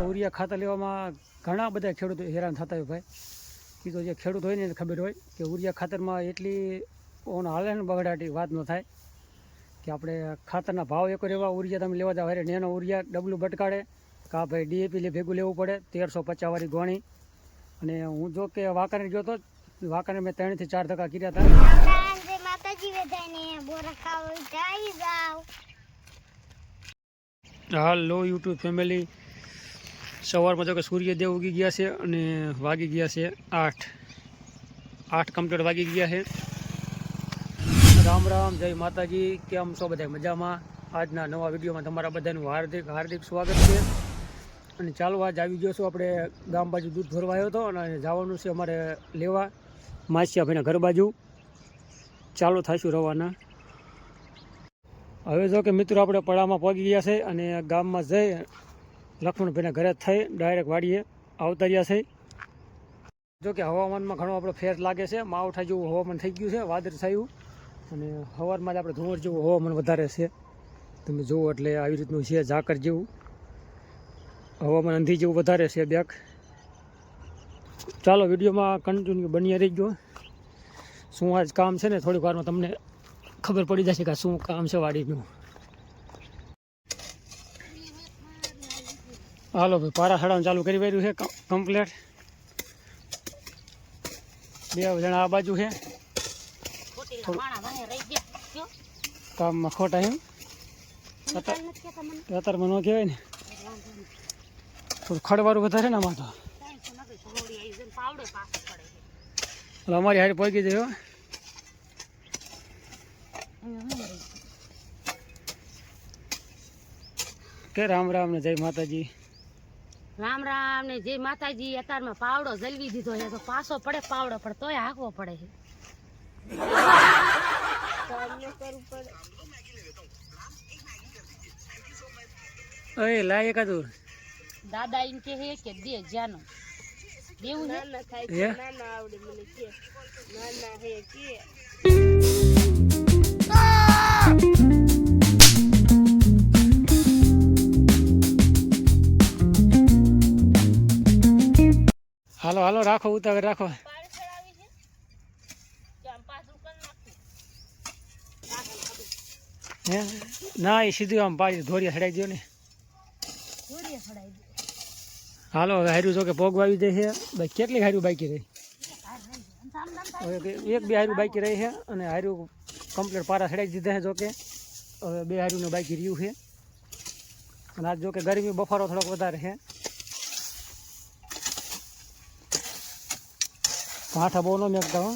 Urea ખાતર લેવામાં ઘણા બધા ખેડૂતો હેરાન થતા હોય ભાઈ. એ તો જે ખેડૂત હોય ને એને ખબર હોય કે ઉરિયા ખાતરમાં એટલી ઓન હાલે ને બગડાટી વાત ન થાય કે આપણે ખાતરના ભાવ એક એવા ઉરિયા તમે લેવા જાવ અરે નેનો ઉરિયા ડબલું બટકાડે કાં ભાઈ ડીએપી ભેગું લેવું પડે 1350 વાળી ગોણી. અને હું જો કે વાંકાને ગયો તો વાંકાને મેં 3 થી 4 ટકા કર્યા હતા. હાલો યુટ્યુબ ફેમિલી, સવારમાં જો કે સૂર્યદેવ ઉગી ગયા છે અને વાગી ગયા છે 8 કમ્પ્લીટ વાગી ગયા છે. રામ રામ, જય માતાજી. કેમ છો બધા? મજામાં? આજના નવા વિડીયોમાં તમારા બધાનું હાર્દિક સ્વાગત છે. અને ચાલો આજ આવી ગયો છું આપણે ગામ બાજુ દૂધ ભરવા આવ્યો હતો અને જવાનું છે અમારે લેવા માસિયાભાઈના ઘર બાજુ. ચાલો થઈશું રવાના. હવે જો કે મિત્રો આપણે પડામાં પહોંચી ગયા છે અને ગામમાં જઈ લક્ષ્મણભાઈના ઘરે થઈ ડાયરેક્ટ વાડીએ આવતા રહ્યા છે. જો કે હવામાનમાં ઘણો આપણો ફેર લાગે છે. માવઠા જેવું હવામાન થઈ ગયું છે, વાદળ થયું અને સવારમાં જ આપણે ધુમ્મસ જેવું હવામાન વધારે છે. તમે જુઓ એટલે આવી રીતનું છે, ઝાકર જેવું હવામાન, અંધી જેવું વધારે છે બેક. ચાલો વિડીયોમાં કન્ટિન્યુ બની રહીજો. શું આજ કામ છે ને થોડીક વારમાં તમને ખબર પડી જશે કે શું કામ છે વાડીનું. હાલો ભાઈ, પારા સડાવવાનું ચાલુ કરી વાર્યું છે કમ્પ્લેટ. 2 જણા આ બાજુ છે, કામમાં ખોટા એમ અત્યારમાં ન કહેવાય ને, થોડું ખડવાળું વધારે ને આમાં તો. એટલે અમારી હારી પહોંચી જાય કે રામ રામ ને જય માતાજી. રામ રામ ને જય માતાજી. અત્યારમાં પાવડો જલવી દીધો છે તો પાછો પડે પાવડો, પણ તોય હાંકવો પડે છે. ઓય લાય એકાદું દાદા એમ કે હે કે દે જાનો દેવું છે હે નાના આવડે મને કે નાના હે કે હાલો હાલો રાખો, ઉતાવળ રાખો. હે ના, એ સીધું આમ પાડી ધોરિયા ચડાવી દો ને. હાલો હવે હાર્યું જો કે પોગ વાવી જાય છે ભાઈ. કેટલી હાર્યું બાકી રહી? હવે 1-2 હાર્યું બાકી રહી છે અને હાર્યું કમ્પ્લીટ પારા ચડાવી દીધા છે. જો કે હવે 2 હાર્યુંનું બાકી રહ્યું છે. અને આજ જો કે ગરમી બફારો થોડોક વધારે છે. ભાઠા બહુ ન મેકતા હો.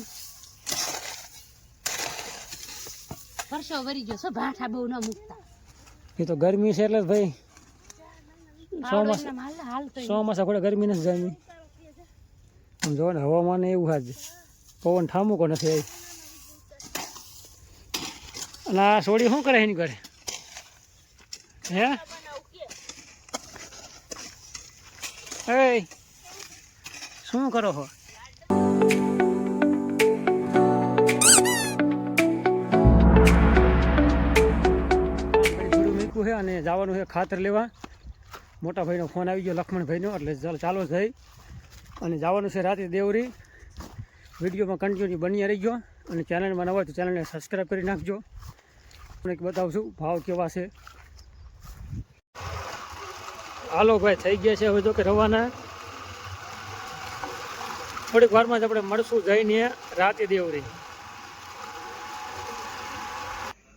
પરસો વરી ગયો છો, ભાઠા બહુ ન મૂકતા. એ તો ગરમી છે એટલે ભાઈ ચોમાસા ખોડે ગરમી નથી જામી. આમ જો ને હવામાન એવું હાજ પવન ઠામુકો નથી. અને આ સોડી શું કરે એની ઘરે? હે એ શું કરો છો? છે અને જવાનું છે ખાતર લેવા. મોટા ભાઈનો ફોન આવી ગયો લક્ષ્મણભાઈનો, એટલે ચાલો જઈ અને જવાનું છે રાતે દેવરી. વિડીયોમાં કન્ટિન્યુ બની રહી ગયો અને ચેનલમાં નવા હોય તો ચેનલને સબસ્ક્રાઈબ કરી નાખજો. હું એક બતાવું છું ભાવ કેવા છે. હાલો ભાઈ, થઈ ગયા છે હવે જો કે રવાના. થોડીક વારમાં જ આપણે મળશું જઈને રાતે દેવરી.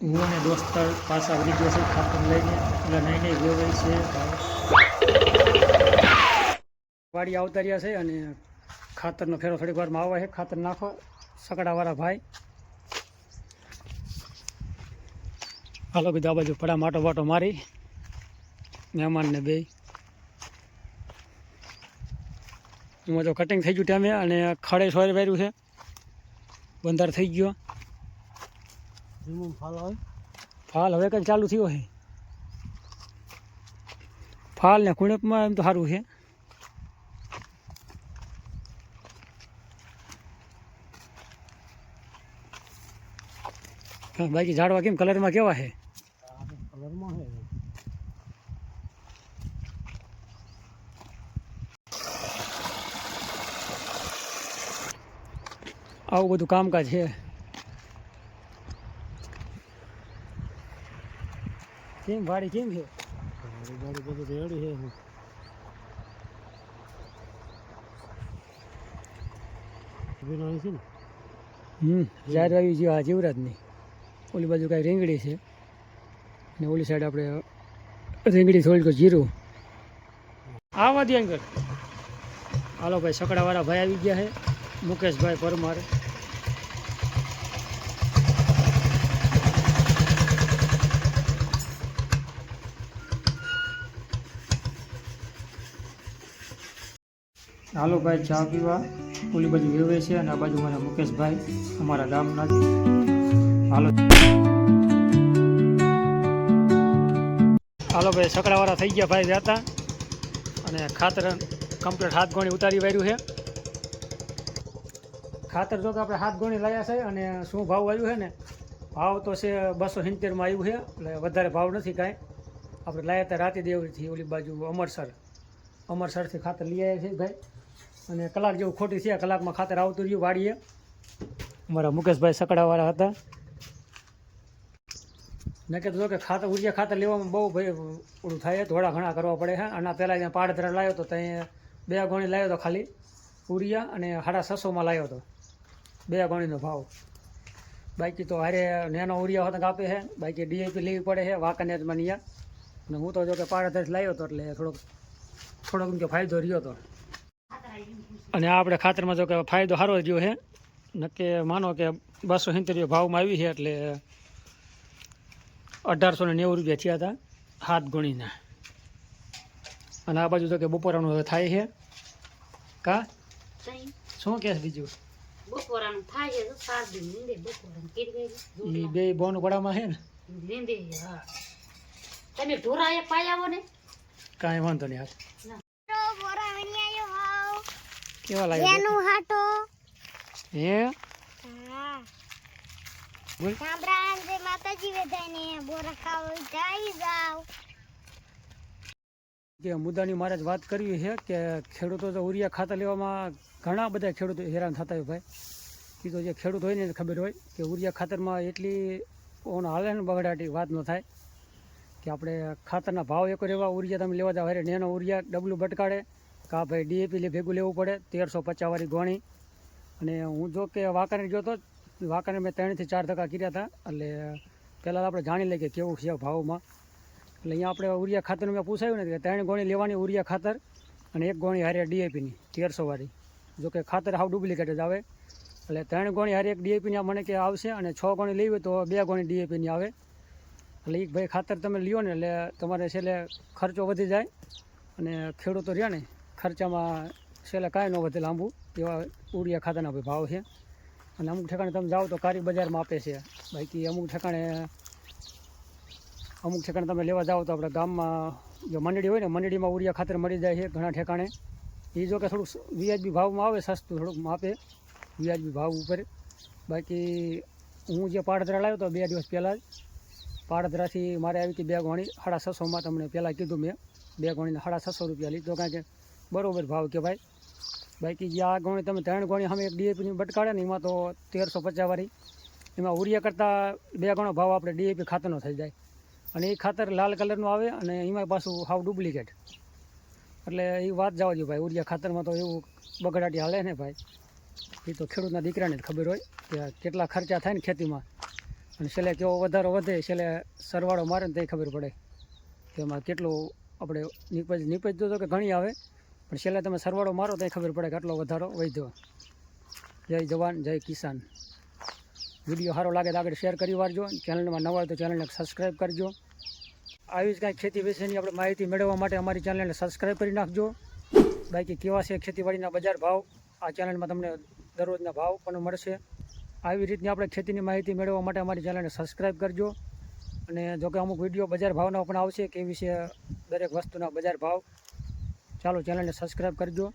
હું અને દોસ્તર પાછા વળી ગયો છે ખાતર લઈને. એટલે નહીં વેવાય છે. વાડી આવતા રહ્યા છે અને ખાતરનો ફેરો થોડીક વારમાં આવે છે. ખાતર નાખો સકડાવાળા ભાઈ. હાલો કીધું આ બાજુ પડા માટો વાટો મારી મહેમાનને બે. એમાં તો કટિંગ થઈ ગયું ટાઈમે અને ખડે સોરે વાર્યું છે. બંધાર થઈ ગયો. ફાલ હવે કંઈક ચાલુ થયો છે. ફાલ ને કુણપમાં એમ તો સારું છે. બાકી ઝાડવા કેમ કલરમાં કેવા છે? કલરમાં છે આવું બધું કામકાજ છે. કેમ વાડી કેમ છે? વાડી બધું રેડી છે. છે ને જાહેર આવી જે આ જીવરાજની ઓલી બાજુ કાંઈ રીંગણી છે ને ઓલી સાઈડ આપણે રીંગણી થોડીક જીરું આવા દે અંકલ. હાલો ભાઈ, સકડાવાળા ભાઈ આવી ગયા છે, મુકેશભાઈ પરમાર. હાલો ભાઈ, ચા પીવા ઓલી બાજુ વેવે છે અને આ બાજુ મારા મુકેશભાઈ અમારા ગામના જ. હાલો હાલો ભાઈ, સકડાવાળા થઈ ગયા ભાઈ જતા અને ખાતર કમ્પ્લીટ હાથ ગોણી ઉતારી વાર્યું છે. ખાતર જો કે આપણે હાથ ગોણી લાવ્યા છે અને શું ભાવ આવ્યું છે ને, ભાવ તો છે 270માં આવ્યું છે, એટલે વધારે ભાવ નથી કાંઈ. આપણે લાવ્યા હતા રાતે દેવરીથી ઓલી બાજુ અમરસરથી ખાતર લઈ આવ્યા છે ભાઈ, અને કલાક જેવું ખોટી છે, કલાકમાં ખાતર આવતું રહ્યું વાડીએ. અમારા મુકેશભાઈ સકડાવાળા હતા. મેં કીધું કે ઉરિયા ખાતર લેવામાં બહુ ભાઈ ઓલું થાય, થોડા ઘણા કરવા પડે છે. આના પહેલાં ત્યાં પાડધરા લાવ્યો હતો, ત્યાં 2 ગોણી લાવ્યો હતો ખાલી ઉરિયા, અને 650માં લાવ્યો હતો 2 ગોણીનો ભાવ. બાકી તો હારે નેનો ઉરિયા હોતા આપે છે, બાકી ડીએપી લેવી પડે છે વાંકાનેરમાં નિયા. અને હું તો જો કે પાડધરથી લાવ્યો હતો એટલે થોડોક કે ફાયદો રહ્યો હતો. અને આ આપણે ખાતરમાં જો કે ફાયદો સારો રહ્યો છે, નક્કે માનો કે 270 ભાવમાં આવી છે, એટલે 1890 રૂપિયા થયા હતા હાથ ગણીના. અને આ બાજુ તો કે બપોરાનું હવે થાય છે. કા શું કહે બીજું? બપોરાનું થાય છે તો સારદી નીંદે બપોરાનું કરી એ બે બોનું પડામાં છે ને નીંદે. હા, તમે ઢોરા એક પાઈ આવો ને. કાંઈ વાંધો નહીં. હાથ કેવા લાગે હે? કે મુદ્દાની મારે જ વાત કરવી છે કે ખેડૂતો તો ઉરિયા ખાતર લેવામાં ઘણા બધા ખેડૂતો હેરાન થતા હોય ભાઈ. એ તો જે ખેડૂત હોય ને ખબર હોય કે ઉરિયા ખાતરમાં એટલી ઓનો હાલે ને બગડાટી વાત ન થાય કે આપણે ખાતરના ભાવ એક રહેવા ઉરિયા તમે લેવા જાવ હારે નેનો ઉરિયા ડબલું બટકાડે કા ભાઈ ડીએપી ભેગું લેવું પડે 1350 વાળી ગોણી. અને હું જો કે વાંકાનેર ગયો હતો, વાંકાનેર મેં 3 થી 4 ધક્કા કર્યા હતા, એટલે પહેલાં આપણે જાણી લઈએ કે કેવું છે ભાવમાં. એટલે અહીંયા આપણે ઉરિયા ખાતરનું મેં પૂછાયું ને કે 3 ગોણી લેવાની ઉરિયા ખાતર અને 1 ગોણી હારે ડીએપીની 1300 વાળી. જો કે ખાતર હાવ ડુપ્લિકેટ જ આવે, એટલે 3 ગોણી હારે 1 ડીએપીની મને કે આવશે, અને 6 ગોણી લેવી હોય તો 2 ગોણી ડીએપીની આવે. એટલે એ ભાઈ ખાતર તમે લ્યો ને એટલે તમારે છેલ્લે ખર્ચો વધી જાય, અને ખેડૂતો રહ્યા ને ખર્ચામાં છેલ્લે કાંઈ ન વધે લાંબુ એવા ઉરિયા ખાતરના ભાઈ ભાવ છે. અને અમુક ઠેકાણે તમે જાઓ તો કારી બજારમાં આપે છે, બાકી અમુક ઠેકાણે તમે લેવા જાઓ તો આપણે ગામમાં જો મંડળી હોય ને મંડળીમાં ઉરિયા ખાતર મળી જાય છે ઘણા ઠેકાણે. એ જો કે થોડુંક વ્યાજબી ભાવમાં આવે, સસ્તું થોડુંક આપે વ્યાજબી ભાવ ઉપર. બાકી હું જે પાડધરા લાવ્યો હતો 2 દિવસ પહેલાં જ, પાડધરાથી મારે આવી હતી 2 ગોણી 650માં. તમને પહેલાં કીધું મેં 2 ગોણીને 650 રૂપિયા લીધો, કારણ કે બરાબર ભાવ કહેવાય. બાકી જે આ ગોણી તમે 3 ગોણી સામે 1 ડીએપીની બટકાડે ને એમાં તો 1350 વાળી, એમાં ઉરિયા કરતાં 2 ગણો ભાવ આપણે ડીએપી ખાતરનો થઈ જાય. અને એ ખાતર લાલ કલરનું આવે, અને એમાં પાછું હાવ ડુપ્લિકેટ. એટલે એ વાત જવા દો ભાઈ, ઉરિયા ખાતરમાં તો એવું બગડાટી હાલે ને ભાઈ. એ તો ખેડૂતના દીકરાને જ ખબર હોય કે કેટલા ખર્ચા થાય ને ખેતીમાં, અને છેલ્લે કેવો વધારો વધે, છેલ્લે સરવાળો મારે ને તે ખબર પડે કે એમાં કેટલું આપણે નીપજ તો કે ઘણી આવે, પણ છેલ્લે તમે સરવાળો મારો તો ખબર પડે કે આટલો વધારો વધ્યો. જય જવાન જય કિસાન. વિડીયો સારો લાગે તો આગળ શેર કરી વારજો. ચેનલમાં નવા હોય તો ચેનલને સબસ્ક્રાઈબ કરજો. આવી જ કાંઈ ખેતી વિશેની આપણે માહિતી મેળવવા માટે અમારી ચેનલને સબસ્ક્રાઈબ કરી નાખજો. બાકી કેવા છે ખેતીવાડીના બજાર ભાવ, આ ચેનલમાં તમને દરરોજના ભાવ પણ મળશે. આવી રીતની આપણે ખેતીની માહિતી મેળવવા માટે અમારી ચેનલને સબસ્ક્રાઈબ કરજો. અને જોકે અમુક વિડીયો બજાર ભાવના પણ આવશે કે વિશે દરેક વસ્તુના બજાર ભાવ. ચાલો ચેનલને સબસ્ક્રાઈબ કરજો.